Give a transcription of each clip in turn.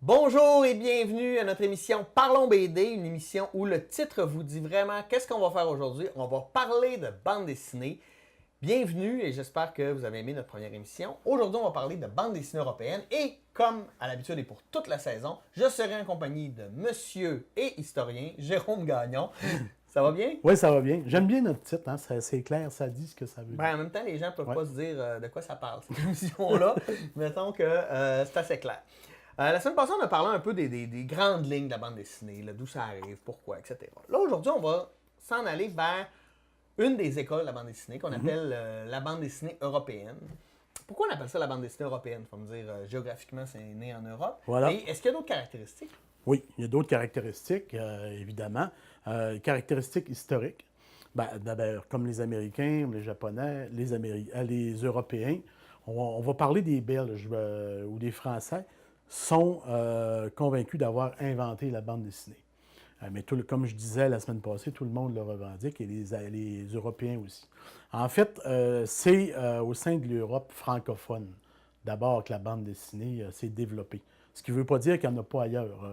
Bonjour et bienvenue à notre émission Parlons BD, une émission où le titre vous dit vraiment qu'est-ce qu'on va faire aujourd'hui. On va parler de bande dessinée. Bienvenue et j'espère que vous avez aimé notre première émission. Aujourd'hui, on va parler de bande dessinée européenne et comme à l'habitude et pour toute la saison, je serai en compagnie de monsieur et historien Jérôme Gagnon. Ça va bien? Oui, ça va bien. J'aime bien notre titre, hein? C'est clair, ça dit ce que ça veut dire. En même temps, les gens ne peuvent Ouais. pas se dire de quoi ça parle, cette émission-là. Mettons que c'est assez clair. La semaine passée, on a parlé un peu des grandes lignes de la bande dessinée, d'où ça arrive, pourquoi, etc. Là, aujourd'hui, on va s'en aller vers une des écoles de la bande dessinée qu'on appelle la bande dessinée européenne. Pourquoi on appelle ça la bande dessinée européenne? Il faut me dire, géographiquement, c'est né en Europe. Voilà. Et est-ce qu'il y a d'autres caractéristiques? Oui, il y a d'autres caractéristiques, évidemment. Caractéristiques historiques. D'abord, comme les Américains, les Japonais, les Européens, on va parler des Belges ou des Français, sont convaincus d'avoir inventé la bande dessinée. Mais comme je disais la semaine passée, tout le monde le revendique et les Européens aussi. En fait, c'est au sein de l'Europe francophone, d'abord, que la bande dessinée s'est développée. Ce qui ne veut pas dire qu'il n'y en a pas ailleurs.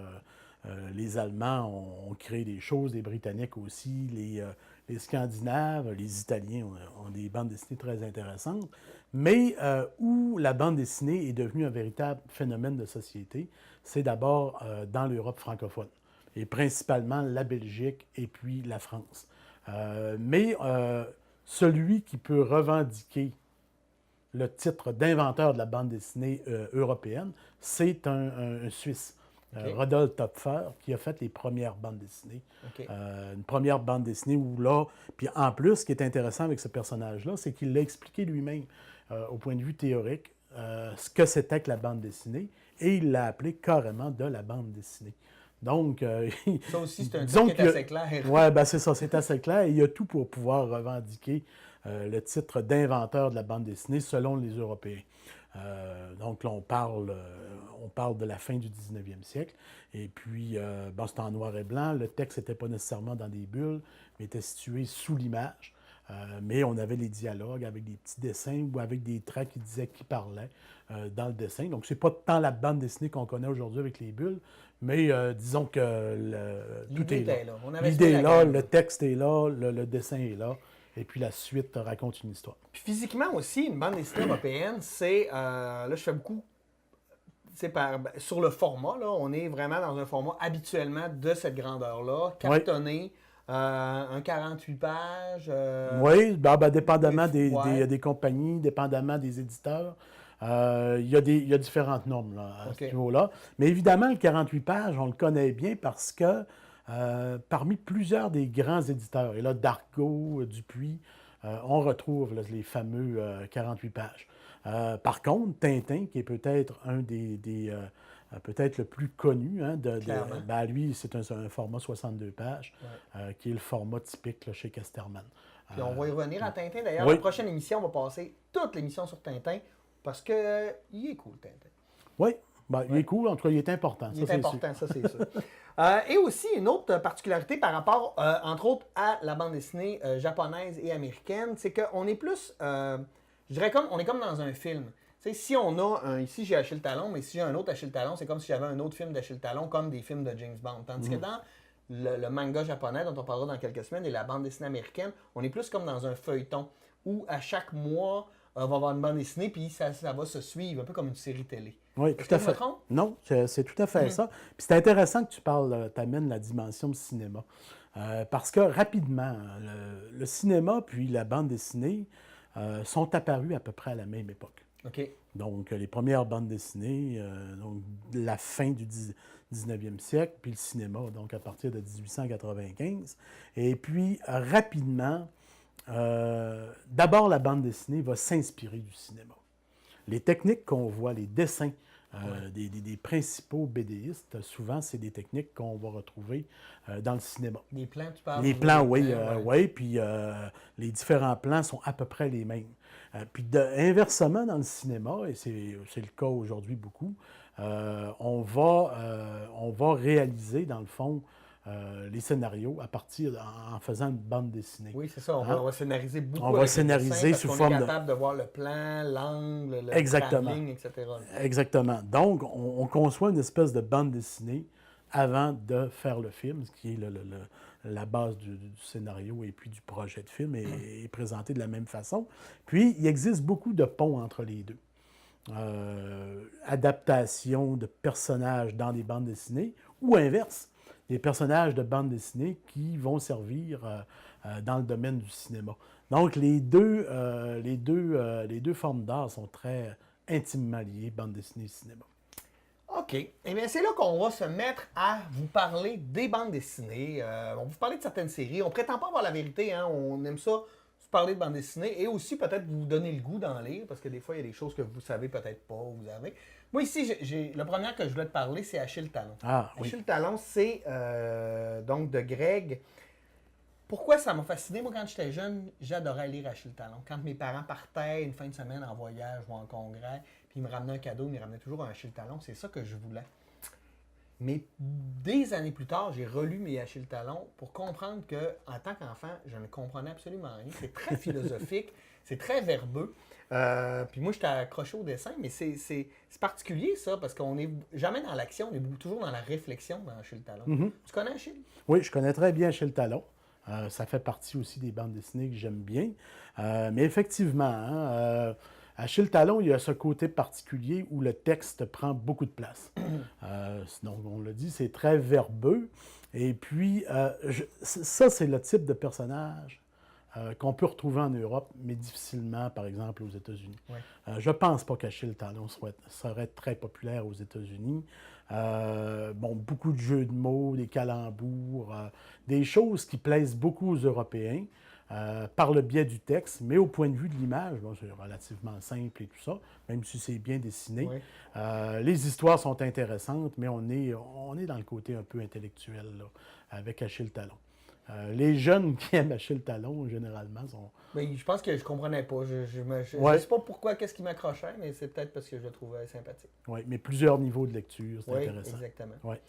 Les Allemands ont créé des choses, les Britanniques aussi, les Scandinaves, les Italiens ont des bandes dessinées très intéressantes. Mais où la bande dessinée est devenue un véritable phénomène de société, c'est d'abord dans l'Europe francophone et principalement la Belgique et puis la France. Mais celui qui peut revendiquer le titre d'inventeur de la bande dessinée européenne, c'est un Suisse, OK. Rodolphe Töpffer, qui a fait les premières bandes dessinées. OK. Une première bande dessinée où là, puis en plus, ce qui est intéressant avec ce personnage-là, c'est qu'il l'a expliqué lui-même au point de vue théorique, ce que c'était que la bande dessinée, et il l'a appelé carrément de la bande dessinée. Donc, Ça aussi, c'est un disons titre qui est assez clair. Oui, ben c'est ça, c'est assez clair. Il y a tout pour pouvoir revendiquer le titre d'inventeur de la bande dessinée selon les Européens. Donc là, on parle de la fin du 19e siècle. Et puis, c'était en noir et blanc. Le texte n'était pas nécessairement dans des bulles, mais était situé sous l'image. Mais on avait les dialogues avec des petits dessins ou avec des traits qui disaient qui parlait dans le dessin. Donc, c'est pas tant la bande dessinée qu'on connaît aujourd'hui avec les bulles, mais disons que tout L'idée est là. était là. On avait L'idée la est là, gamme. le texte est là, le dessin est là, et puis la suite raconte une histoire. Puis physiquement aussi, une bande dessinée européenne, c'est. Là, je fais beaucoup. Sur le format, là, on est vraiment dans un format habituellement de cette grandeur-là, Oui. cartonné, un 48 pages. Oui, dépendamment Ouais. des compagnies, dépendamment des éditeurs, il y a différentes normes là, à OK. ce niveau-là. Mais évidemment, le 48 pages, on le connaît bien parce que parmi plusieurs des grands éditeurs, et là, Dargaud, Dupuis, on retrouve là, les fameux 48 pages. Par contre, Tintin, qui est peut-être peut-être le plus connu, hein, Clairement. lui, c'est un format 62 pages, Ouais. qui est le format typique là, chez Casterman. Puis on va y revenir à Tintin. D'ailleurs, la Oui, prochaine émission, on va passer toute l'émission sur Tintin parce que il est cool, Tintin. oui. Il Ouais. est cool, en tout cas, il est important. Il Ça, est c'est sûr. important, ça c'est sûr. Et aussi une autre particularité par rapport, entre autres, à la bande dessinée japonaise et américaine, c'est qu'on est plus, je dirais comme, on est comme dans un film. Tu sais, si on a ici j'ai Achille Talon, mais si j'ai un autre Achille Talon, c'est comme si j'avais un autre film d'Achille Talon, comme des films de James Bond. Tandis que dans le manga japonais, dont on parlera dans quelques semaines, et la bande dessinée américaine, on est plus comme dans un feuilleton, où à chaque mois, on va avoir une bande dessinée, puis ça va se suivre, un peu comme une série télé. Oui, Est-ce tout que à je me fait. trompe? Non, c'est tout à fait ça. Puis c'est intéressant que tu parles, tu amènes la dimension cinéma. Parce que rapidement, le cinéma puis la bande dessinée sont apparus à peu près à la même époque. OK. Donc, les premières bandes dessinées, donc la fin du 19e siècle, puis le cinéma, donc à partir de 1895. Et puis, rapidement, d'abord, la bande dessinée va s'inspirer du cinéma. Les techniques qu'on voit, les dessins des principaux BDistes, souvent, c'est des techniques qu'on va retrouver dans le cinéma. Les plans, tu parles. Les plans, oui, ouais. oui, puis les différents plans sont à peu près les mêmes. Inversement, dans le cinéma, et c'est le cas aujourd'hui beaucoup, on va réaliser, dans le fond, les scénarios en faisant une bande dessinée. Oui, c'est ça. Hein? On va scénariser beaucoup. On va avec le scénariser dessin sous parce qu'on forme est capable de voir le plan, l'angle, le Exactement. travelling, etc. Exactement. Donc, on conçoit une espèce de bande dessinée avant de faire le film, ce qui est la base du scénario et puis du projet de film est présenté de la même façon. Puis, il existe beaucoup de ponts entre les deux. Adaptation de personnages dans des bandes dessinées ou inverse, des personnages de bandes dessinées qui vont servir dans le domaine du cinéma. Donc, les deux formes d'art sont très intimement liées, bande dessinée et cinéma. OK. Eh bien, c'est là qu'on va se mettre à vous parler des bandes dessinées. On va vous parler de certaines séries. On prétend pas avoir la vérité, hein. On aime ça, vous parler de bandes dessinées et aussi peut-être vous donner le goût d'en lire, parce que des fois, il y a des choses que vous savez peut-être pas, vous avez. Moi, ici, le premier que je voulais te parler, c'est Achille Talon. Ah, oui. Achille Talon, c'est donc de Greg. Pourquoi ça m'a fasciné? Moi, quand j'étais jeune, j'adorais lire Achille Talon. Quand mes parents partaient une fin de semaine en voyage ou en congrès, puis ils me ramenaient un cadeau, ils me ramenaient toujours un Achille Talon, c'est ça que je voulais. Mais des années plus tard, j'ai relu mes Achille Talon pour comprendre que, en tant qu'enfant, je ne comprenais absolument rien. C'est très philosophique, c'est très verbeux. Puis moi, j'étais accroché au dessin, mais c'est particulier ça, parce qu'on n'est jamais dans l'action, on est toujours dans la réflexion dans Achille Talon. Mm-hmm. Tu connais Achille? Oui, je connais très bien Achille Talon. Ça fait partie aussi des bandes dessinées que j'aime bien. Mais effectivement, hein, Achille Talon, il y a ce côté particulier où le texte prend beaucoup de place. Sinon, on l'a dit, c'est très verbeux. Et puis, ça, c'est le type de personnage qu'on peut retrouver en Europe, mais difficilement, par exemple, aux États-Unis. Ouais. Je ne pense pas qu'Achille Talon serait très populaire aux États-Unis. Beaucoup de jeux de mots, des calembours, des choses qui plaisent beaucoup aux Européens par le biais du texte, mais au point de vue de l'image, c'est relativement simple et tout ça, même si c'est bien dessiné. Ouais. Les histoires sont intéressantes, mais on est dans le côté un peu intellectuel là, avec Achille Talon. Les jeunes qui aiment Achille Talon, généralement, sont... Mais je pense que je comprenais pas. Je ne sais pas pourquoi, qu'est-ce qui m'accrochait, mais c'est peut-être parce que je le trouvais sympathique. Oui, mais plusieurs niveaux de lecture, c'est intéressant. Exactement. Ouais.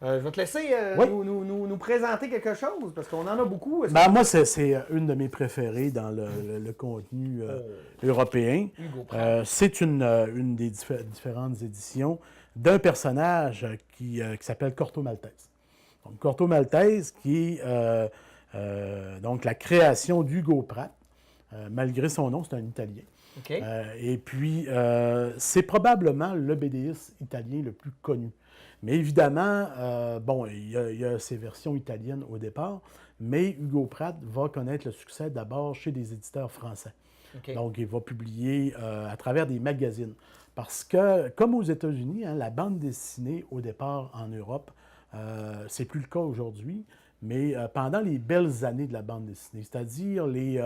Je vais te laisser nous présenter quelque chose, parce qu'on en a beaucoup. Moi, c'est une de mes préférées dans le contenu européen. C'est une des différentes éditions d'un personnage qui s'appelle Corto Maltese. Donc, Corto Maltese, qui est donc la création d'Hugo Pratt. Malgré son nom, c'est un Italien. Okay. Et puis, c'est probablement le BDiste italien le plus connu. Mais évidemment, il y a ses versions italiennes au départ, mais Hugo Pratt va connaître le succès d'abord chez des éditeurs français. Okay. Donc, il va publier à travers des magazines. Parce que, comme aux États-Unis, hein, la bande dessinée au départ en Europe, c'est plus le cas aujourd'hui, mais pendant les belles années de la bande dessinée, c'est-à-dire les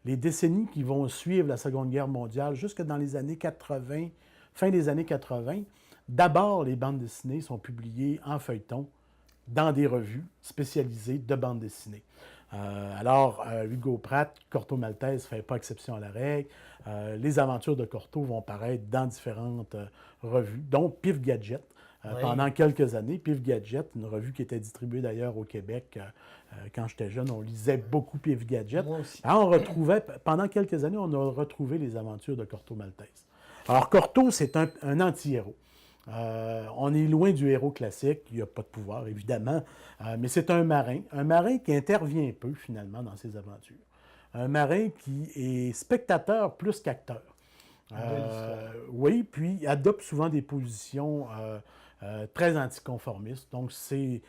décennies qui vont suivre la Seconde Guerre mondiale, jusque dans les années 80, fin des années 80, d'abord, les bandes dessinées sont publiées en feuilleton dans des revues spécialisées de bandes dessinées. Hugo Pratt, Corto Maltese ne fait pas exception à la règle. Les aventures de Corto vont paraître dans différentes revues, dont Pif Gadget. Pendant quelques années, Pif Gadget, une revue qui était distribuée d'ailleurs au Québec. Quand j'étais jeune, on lisait beaucoup Pif Gadget. Moi aussi. Pendant quelques années, on a retrouvé les aventures de Corto Maltese. Alors, Corto, c'est un anti-héros. On est loin du héros classique, il n'y a pas de pouvoir, évidemment, mais c'est un marin qui intervient peu, finalement, dans ses aventures. Un marin qui est spectateur plus qu'acteur. Oui, puis il adopte souvent des positions très anticonformistes. Donc, c'est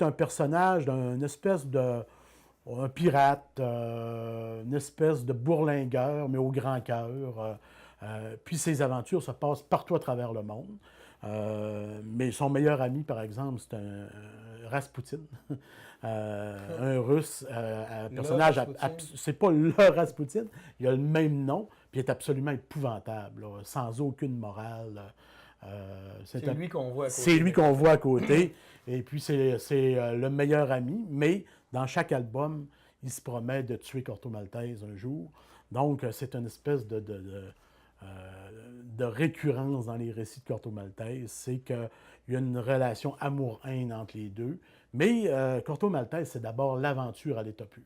un personnage d'un espèce de... un pirate, une espèce de bourlingueur, mais au grand cœur. Puis ses aventures se passent partout à travers le monde. Mais son meilleur ami, par exemple, c'est un Rasputin, un Russe, un personnage... c'est pas le Rasputin, il a le même nom, puis il est absolument épouvantable, là, sans aucune morale. C'est lui qu'on voit à côté. C'est lui qu'on voit à côté. Et puis, c'est le meilleur ami, mais dans chaque album, il se promet de tuer Corto Maltese un jour. Donc, c'est une espèce de récurrence dans les récits de Corto Maltese, c'est qu'il y a une relation amour-haine entre les deux, Mais Corto Maltese, c'est d'abord l'aventure à l'état pur.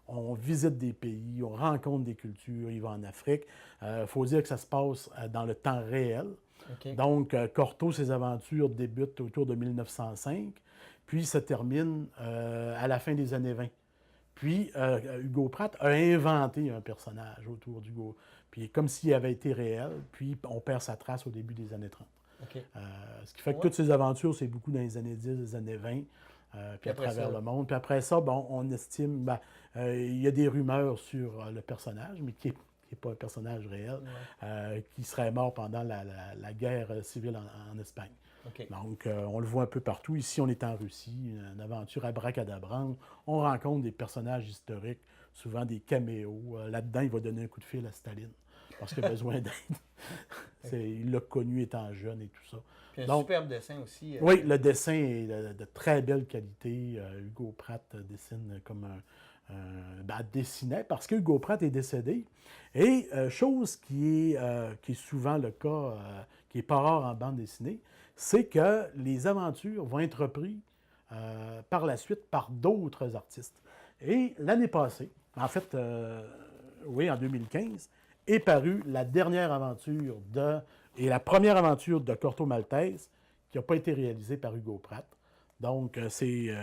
On visite des pays, on rencontre des cultures, il va en Afrique. Il faut dire que ça se passe dans le temps réel. OK. Donc, Corto, ses aventures débutent autour de 1905, puis se terminent à la fin des années 20. Puis, Hugo Pratt a inventé un personnage autour d'Hugo, puis comme s'il avait été réel, puis on perd sa trace au début des années 30. OK. Ce qui fait que Ouais. toutes ces aventures, c'est beaucoup dans les années 10, les années 20, puis à après travers ça? le monde. Puis après ça, bon, on estime, il y a des rumeurs sur le personnage, mais qui n'est pas un personnage réel, qui serait mort pendant la guerre civile en Espagne. OK. Donc, on le voit un peu partout. Ici, on est en Russie, une aventure abracadabrante. On rencontre des personnages historiques, souvent des caméos. Là-dedans, il va donner un coup de fil à Staline parce qu'il a besoin d'aide. Il l'a connu étant jeune et tout ça. Puis un Donc, superbe dessin aussi. oui, le dessin est de très belle qualité. Hugo Pratt dessine comme dessinait parce que Hugo Pratt est décédé. Et chose qui est souvent le cas, qui n'est pas rare en bande dessinée, c'est que les aventures vont être reprises par la suite par d'autres artistes. Et l'année passée, en fait, oui, en 2015, est parue la dernière aventure et la première aventure de Corto Maltese qui n'a pas été réalisée par Hugo Pratt. Donc, c'est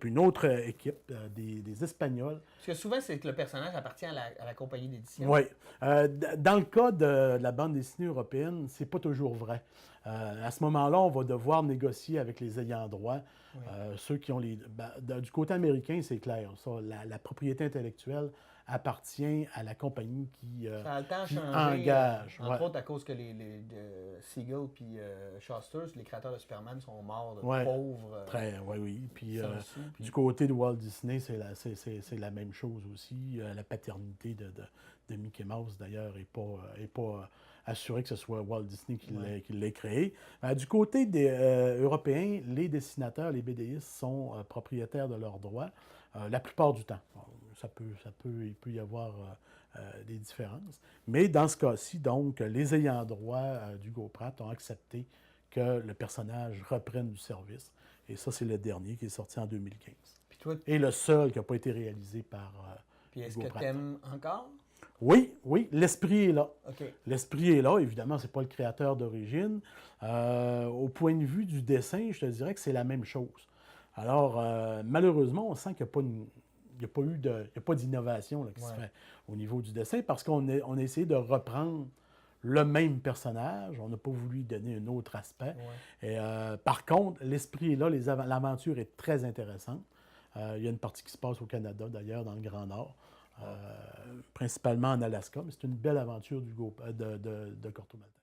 une autre équipe, des Espagnols. Parce que souvent, c'est que le personnage appartient à la compagnie d'édition. Oui. Dans le cas de la bande dessinée européenne, c'est pas toujours vrai. À ce moment-là, on va devoir négocier avec les ayants droit. Oui. Ceux qui ont du côté américain, c'est clair. Ça, la propriété intellectuelle appartient à la compagnie qui Ça a le temps qui changé, engage. entre Ouais. autres à cause que de Siegel puis Shuster, les créateurs de Superman, sont morts de Ouais. pauvres. Oui. Puis, sans sous, puis- du côté de Walt Disney, c'est la même chose aussi. La paternité de Mickey Mouse, d'ailleurs, n'est pas assurée que ce soit Walt Disney qui l'ait créé. Du côté des Européens, les dessinateurs, les BDistes sont propriétaires de leurs droits la plupart du temps. Il peut y avoir des différences. Mais dans ce cas-ci, donc, les ayants droit d'Hugo Pratt ont accepté que le personnage reprenne du service. Et ça, c'est le dernier qui est sorti en 2015. Puis toi, Et le seul qui n'a pas été réalisé par puis est-ce Hugo que Pratt. t'aimes encore? Oui, l'esprit est là. OK. L'esprit est là, évidemment, c'est pas le créateur d'origine. Au point de vue du dessin, je te dirais que c'est la même chose. Alors, malheureusement, on sent qu'il n'y a pas d'innovation qui se fait au niveau du dessin parce qu'on a essayé de reprendre le même personnage. On n'a pas voulu lui donner un autre aspect. Ouais. Et, par contre, l'esprit est là, l'aventure est très intéressante. Il y a une partie qui se passe au Canada, d'ailleurs, dans le Grand Nord. Principalement en Alaska, mais c'est une belle aventure de Corto Maltese.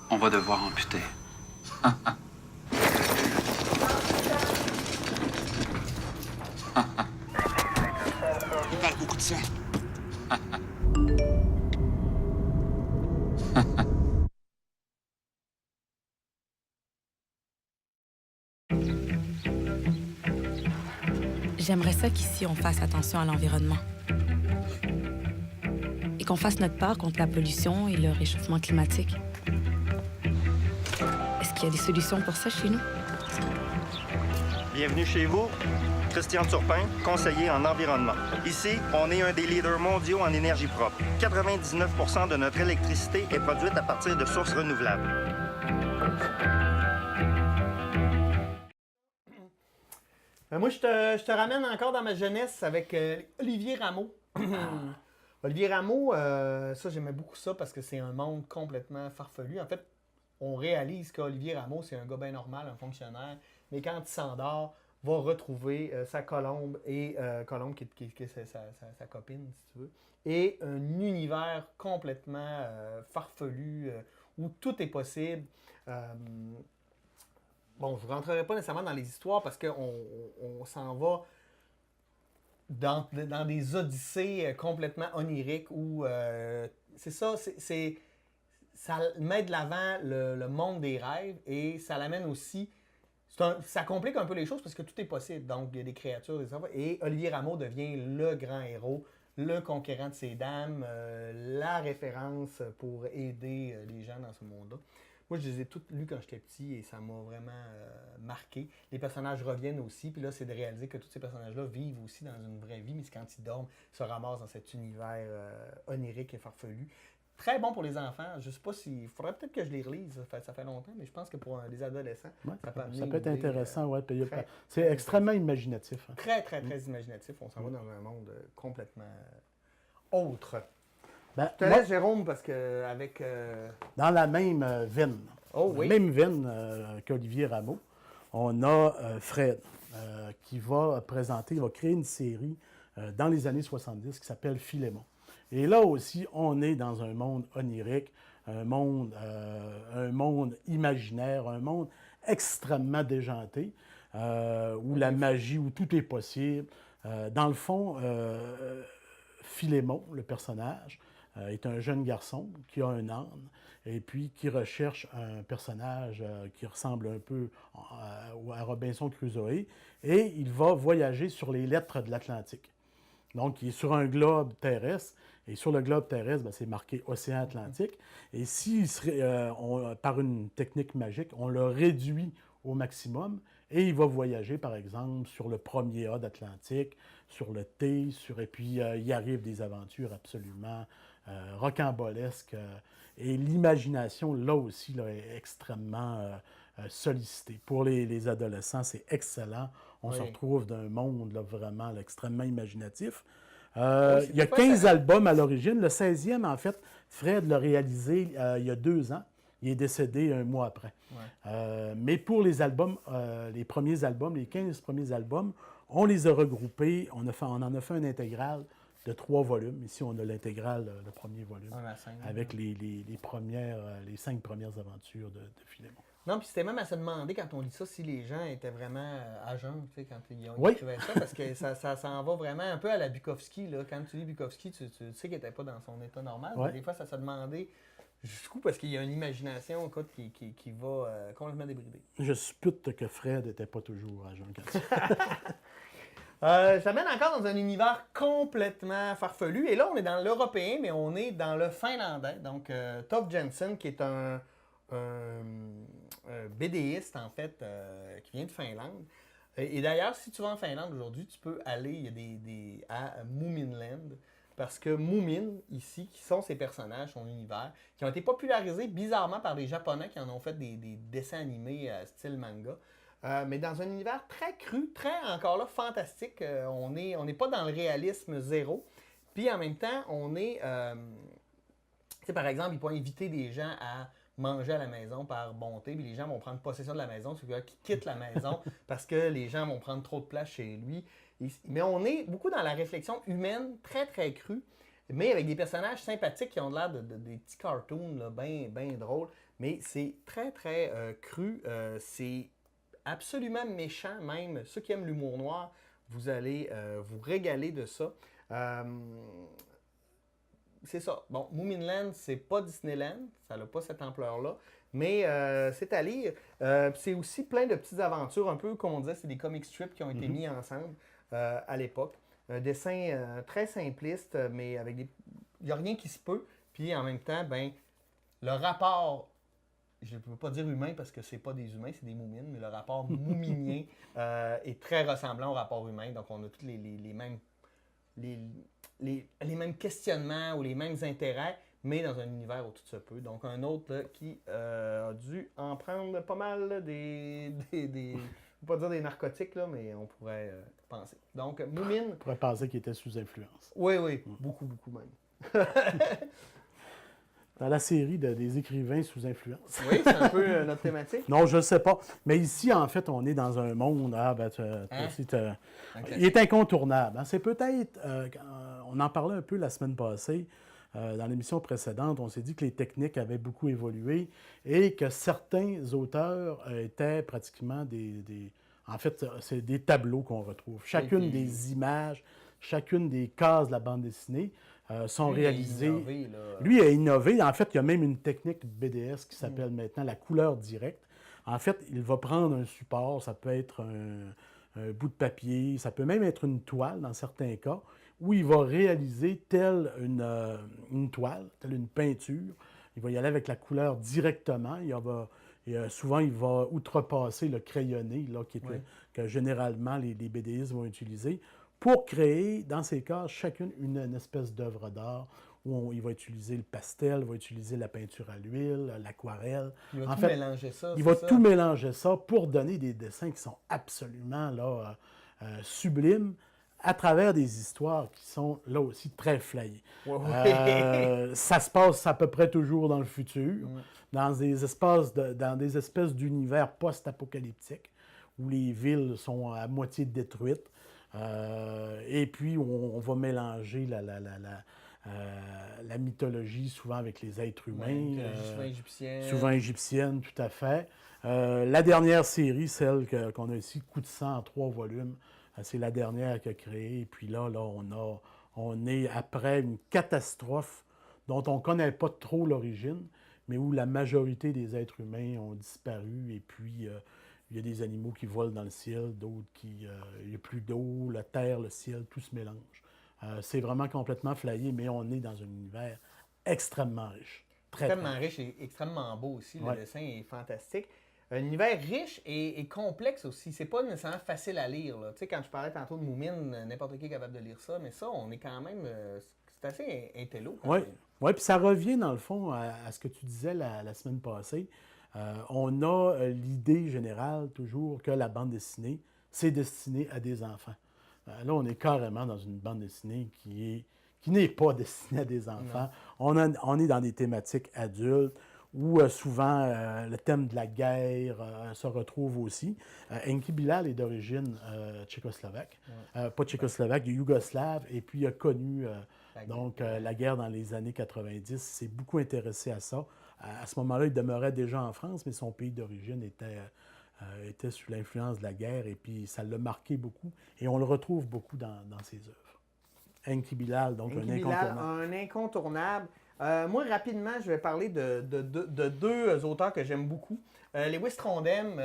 On va devoir amputer. Il parle beaucoup de sang. J'aimerais ça qu'ici, on fasse attention à l'environnement. Et qu'on fasse notre part contre la pollution et le réchauffement climatique. Est-ce qu'il y a des solutions pour ça chez nous? Bienvenue chez vous. Christian Turpin, conseiller en environnement. Ici, on est un des leaders mondiaux en énergie propre. 99% de notre électricité est produite à partir de sources renouvelables. Moi, je te ramène encore dans ma jeunesse avec Olivier Rameau. Olivier Rameau, ça, j'aimais beaucoup ça parce que c'est un monde complètement farfelu. En fait, on réalise qu'Olivier Rameau, c'est un gars bien normal, un fonctionnaire, mais quand il s'endort, va retrouver sa Colombe, et Colombe qui est sa copine, si tu veux, et un univers complètement farfelu où tout est possible. Bon, je ne rentrerai pas nécessairement dans les histoires parce qu'on s'en va dans des odyssées complètement oniriques où c'est ça, ça met de l'avant le monde des rêves et ça l'amène aussi Ça complique un peu les choses parce que tout est possible. Donc, il y a des créatures, des enfants. Et Olivier Rameau devient le grand héros, le conquérant de ces dames, la référence pour aider les gens dans ce monde-là. Moi, je les ai toutes lues quand j'étais petit et ça m'a vraiment marqué. Les personnages reviennent aussi, puis là, c'est de réaliser que tous ces personnages-là vivent aussi dans une vraie vie, mais c'est quand ils dorment, ils se ramassent dans cet univers onirique et farfelu. Très bon pour les enfants. Je sais pas si... Il faudrait peut-être que je les relise. Ça fait longtemps, mais je pense que pour les adolescents, Ouais, ça peut amener ça une peut être idée, intéressant, ouais. très- C'est extrêmement imaginatif. Hein. Très, très, très imaginatif. On s'en va dans un monde complètement autre. Ben, Je te moi, laisse, Jérôme, parce que avec... dans la même veine, Oh oui. même veine qu'Olivier Rameau, on a Fred qui va présenter, il va créer une série dans les années 70 qui s'appelle Philémon. Et là aussi, on est dans un monde onirique, un monde imaginaire, un monde extrêmement déjanté, où la magie, où tout est possible. Dans le fond, Philémon, le personnage, est un jeune garçon qui a un âne et puis qui recherche un personnage qui ressemble un peu à Robinson Crusoe et il va voyager sur les lettres de l'Atlantique. Donc, il est sur un globe terrestre et sur le globe terrestre, ben, c'est marqué Océan Atlantique. Et si par une technique magique, on le réduit au maximum et il va voyager, par exemple, sur le premier A d'Atlantique, sur le T, et puis il arrive des aventures absolument rocambolesques. Et l'imagination, là aussi, là, est extrêmement sollicitée. Pour les adolescents, c'est excellent. On se retrouve dans un monde là, vraiment là, extrêmement imaginatif. Il y a 15 albums à l'origine. Le 16e, en fait, Fred l'a réalisé il y a 2 ans. Il est décédé un mois après. Ouais. Mais pour les albums, les premiers albums, les 15 premiers albums, on les a regroupés. On en a fait un intégral de 3 volumes. Ici, on a l'intégrale, le premier volume, avec les 5 premières aventures de Philémon. Non, puis c'était même à se demander quand on lit ça si les gens étaient vraiment à jeun, tu sais, quand ils Oui. écrivaient ça, parce que ça s'en va vraiment un peu à la Bukowski. Là. Quand tu lis Bukowski, tu sais qu'il n'était pas dans son état normal. Ouais. Des fois, ça se demandait jusqu'où, parce qu'il y a une imagination écoute, qui va complètement débrider. Je suppute que Fred n'était pas toujours à jeun quand Ça mène encore dans un univers complètement farfelu. Et là, on est dans l'européen, mais on est dans le finlandais. Donc, Tove Jansson, qui est un BDiste, en fait, qui vient de Finlande. Et d'ailleurs, si tu vas en Finlande aujourd'hui, tu peux aller à Moominland. Parce que Moomin, ici, qui sont ces personnages, son univers, qui ont été popularisés bizarrement par des Japonais qui en ont fait des dessins animés style manga. Mais dans un univers très cru, très, encore là, fantastique. On n'est pas dans le réalisme zéro. Puis en même temps, on est... tu sais, par exemple, il peut inviter des gens à manger à la maison par bonté, puis les gens vont prendre possession de la maison, c'est le gars qui quitte la maison parce que les gens vont prendre trop de place chez lui. Mais on est beaucoup dans la réflexion humaine, très très crue, mais avec des personnages sympathiques qui ont l'air des petits cartoons bien drôles, mais c'est très très cru, c'est absolument méchant même. Ceux qui aiment l'humour noir, vous allez vous régaler de ça. C'est ça. Bon, Moominland, c'est pas Disneyland, ça n'a pas cette ampleur-là, mais c'est à lire. C'est aussi plein de petites aventures, un peu comme on disait, c'est des comic strips qui ont été mis ensemble à l'époque. Un dessin très simpliste, mais avec des... Il n'y a rien qui se peut. Puis en même temps, ben, le rapport, je ne peux pas dire humain parce que c'est pas des humains, c'est des moumines, mais le rapport mouminien est très ressemblant au rapport humain. Donc on a tous les mêmes... Les mêmes questionnements ou les mêmes intérêts, mais dans un univers où tout se peut. Donc, un autre là, qui a dû en prendre pas mal là, je ne vais pas dire des narcotiques, là, mais on pourrait penser. Donc, Moomin... On pourrait penser qu'il était sous influence. Oui, beaucoup même. Dans la série des écrivains sous influence. Oui, c'est un peu notre thématique. Non, je ne sais pas. Mais ici, en fait, on est dans un monde... Il est incontournable. Hein? C'est peut-être... on en parlait un peu la semaine passée. Dans l'émission précédente, on s'est dit que les techniques avaient beaucoup évolué et que certains auteurs étaient pratiquement En fait, c'est des tableaux qu'on retrouve. Chacune des images, chacune des cases de la bande dessinée sont réalisées. Lui a innové. En fait, il y a même une technique BDS qui s'appelle maintenant la couleur directe. En fait, il va prendre un support, ça peut être un bout de papier, ça peut même être une toile dans certains cas, où il va réaliser telle une toile, telle une peinture. Il va y aller avec la couleur directement. Souvent, il va outrepasser le crayonné, là, que généralement les BDistes vont utiliser, pour créer, dans ces cas, chacune une espèce d'œuvre d'art où il va utiliser le pastel, il va utiliser la peinture à l'huile, l'aquarelle. Il va tout mélanger ça. Il va tout mélanger ça pour donner des dessins qui sont absolument là, sublimes, à travers des histoires qui sont là aussi très flyées. Ça se passe à peu près toujours dans le futur, dans des espèces d'univers post-apocalyptiques où les villes sont à moitié détruites. Et puis, on va mélanger la mythologie, souvent avec les êtres humains. Souvent égyptienne. Souvent égyptienne, tout à fait. La dernière série, celle qu'on a ici, Coup de sang en 3 volumes, c'est la dernière qu'il a créée. Et puis là on est après une catastrophe dont on ne connaît pas trop l'origine, mais où la majorité des êtres humains ont disparu. Et puis, il y a des animaux qui volent dans le ciel, d'autres il n'y a plus d'eau, la terre, le ciel, tout se mélange. C'est vraiment complètement flyé, mais on est dans un univers extrêmement riche. Extrêmement riche et extrêmement beau aussi. Le dessin est fantastique. Un univers riche et complexe aussi. C'est pas nécessairement facile à lire. Tu sais, quand je parlais tantôt de Moumine, n'importe qui est capable de lire ça, mais ça, on est quand même... c'est assez intello. Oui, puis ça revient dans le fond à ce que tu disais la semaine passée. On a l'idée générale toujours que la bande dessinée, c'est destiné à des enfants. Là, on est carrément dans une bande dessinée qui n'est pas destinée à des enfants. On est dans des thématiques adultes où souvent le thème de la guerre se retrouve aussi. Enki Bilal est d'origine tchécoslovaque. Pas tchécoslovaque, yougoslave, et puis il a connu la guerre dans les années 90. Il s'est beaucoup intéressé à ça. À ce moment-là, il demeurait déjà en France, mais son pays d'origine était sous l'influence de la guerre, et puis ça l'a marqué beaucoup, et on le retrouve beaucoup dans ses œuvres. Enki Bilal, donc Enki un incontournable. Un incontournable. Moi, rapidement, je vais parler de 2 auteurs que j'aime beaucoup. Lewis Trondheim,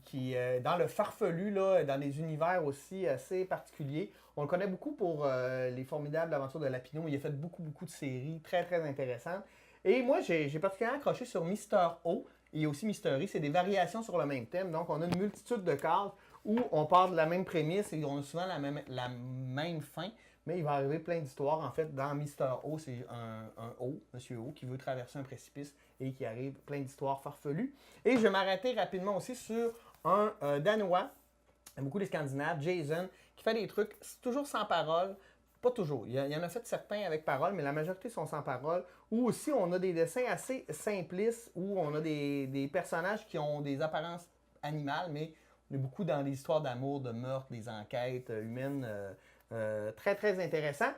qui dans le farfelu, là, dans des univers aussi assez particuliers. On le connaît beaucoup pour les formidables aventures de Lapino. Il a fait beaucoup de séries très, très intéressantes. Et moi, j'ai particulièrement accroché sur Mister O et aussi Mystery. C'est des variations sur le même thème. Donc, on a une multitude de cases où on part de la même prémisse et on a souvent la même fin. Mais il va arriver plein d'histoires. En fait, dans Mister O, c'est un O, Monsieur O, qui veut traverser un précipice et qui arrive plein d'histoires farfelues. Et je vais m'arrêter rapidement aussi sur un Danois, beaucoup les Scandinaves, Jason, qui fait des trucs toujours sans parole. Pas toujours. Il y en a fait certains avec parole, mais la majorité sont sans parole. Ou aussi, on a des dessins assez simplistes où on a des personnages qui ont des apparences animales, mais on est beaucoup dans des histoires d'amour, de meurtre, des enquêtes humaines. Très, très intéressant.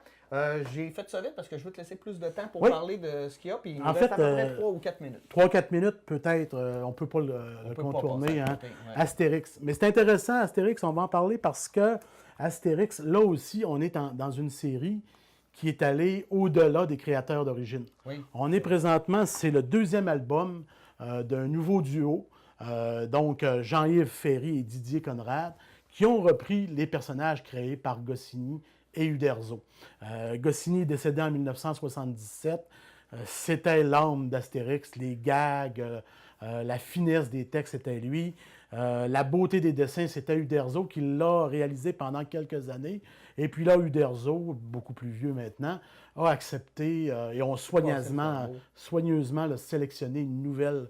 J'ai fait ça vite parce que je veux te laisser plus de temps pour parler de ce qu'il y a. Puis il nous reste à peu près 3 ou 4 minutes. 3-4 minutes, peut-être. On ne peut pas le contourner. Astérix. Mais c'est intéressant, Astérix, on va en parler parce que Astérix, là aussi, on est dans une série qui est allée au-delà des créateurs d'origine. Oui. On est présentement, c'est le 2e album d'un nouveau duo, donc Jean-Yves Ferry et Didier Conrad, qui ont repris les personnages créés par Goscinny et Uderzo. Goscinny est décédé en 1977. C'était l'âme d'Astérix, les gags, la finesse des textes, c'était lui. La beauté des dessins, c'était Uderzo qui l'a réalisé pendant quelques années. Et puis là, Uderzo, beaucoup plus vieux maintenant, a accepté et ont soigneusement sélectionné une nouvelle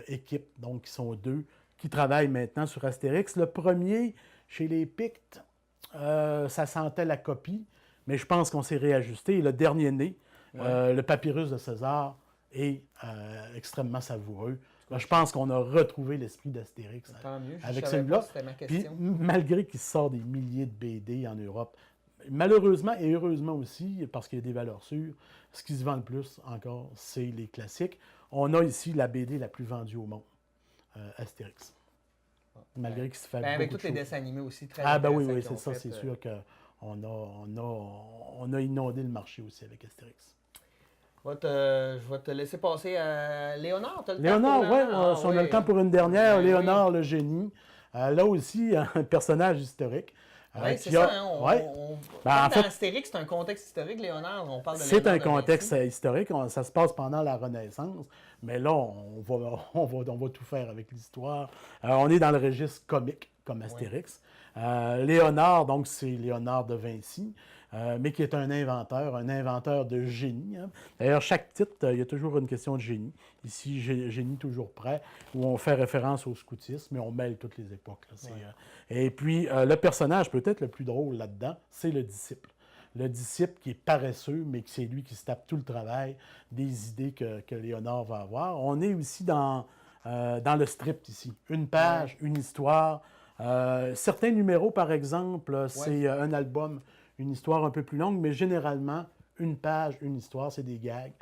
équipe. Donc, ils sont 2 qui travaillent maintenant sur Astérix. Le premier, chez les Pictes, ça sentait la copie, mais je pense qu'on s'est réajusté. Et le dernier né, le papyrus de César, est extrêmement savoureux. Là, je pense qu'on a retrouvé l'esprit d'Astérix avec celui-là. Puis, malgré qu'il sort des milliers de BD en Europe, malheureusement et heureusement aussi, parce qu'il y a des valeurs sûres, ce qui se vend le plus encore, c'est les classiques. On a ici la BD la plus vendue au monde, Astérix. Malgré qu'il se fait avec tous les dessins animés aussi très intéressants. Oui, c'est ça, c'est sûr qu'on a inondé le marché aussi avec Astérix. Je vais te laisser passer à Léonard. T'as le temps Léonard, pour oui, Léonard? si on a le temps pour une dernière, Ben Léonard le génie. Là aussi, un personnage historique. Oui, c'est qui a- ça. Hein, ouais. Ben, en dans fait, Astérix, c'est un contexte historique, Léonard. On parle de c'est un Léonard de contexte Vinci. historique. Ça se passe pendant la Renaissance. Mais là, on va tout faire avec l'histoire. On est dans le registre comique, comme Astérix. Léonard, donc, c'est Léonard de Vinci, mais qui est un inventeur de génie. Hein. D'ailleurs, chaque titre, il y a toujours une question de génie. Ici, génie toujours prêt, où on fait référence au scoutisme, mais on mêle toutes les époques. Là. Et puis, le personnage peut-être le plus drôle là-dedans, c'est le disciple. Le disciple qui est paresseux, mais que c'est lui qui se tape tout le travail des idées que Léonard va avoir. On est aussi dans le strip ici. Une page, une histoire. Certains numéros, par exemple, c'est un album, une histoire un peu plus longue, mais généralement, une page, une histoire, c'est des gags.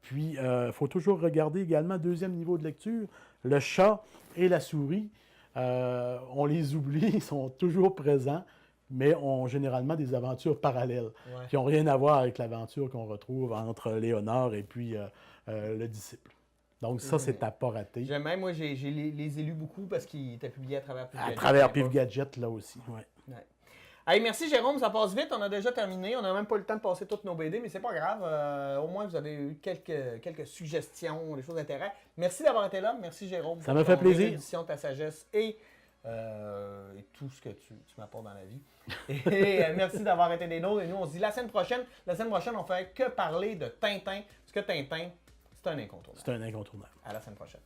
Puis, il faut toujours regarder également, deuxième niveau de lecture, le chat et la souris. On les oublie, ils sont toujours présents, mais ont généralement des aventures parallèles qui n'ont rien à voir avec l'aventure qu'on retrouve entre Léonard et puis le disciple. Donc ça, c'est à pas rater. J'aime même, moi, j'ai les élus beaucoup parce qu'ils étaient publiés à travers Pif À Gadget. travers Pif Gadget, là aussi, ouais. Hey, merci Jérôme, ça passe vite, on a déjà terminé. On n'a même pas eu le temps de passer toutes nos BD, mais c'est pas grave. Au moins, vous avez eu quelques suggestions, des choses intéressantes. Merci d'avoir été là. Merci Jérôme. Ça m'a fait plaisir. L'édition Ta Sagesse et tout ce que tu m'apportes dans la vie. Et merci d'avoir été des nôtres. Et nous, on se dit la semaine prochaine, on fait que parler de Tintin. Parce que Tintin, c'est un incontournable. C'est un incontournable. À la semaine prochaine.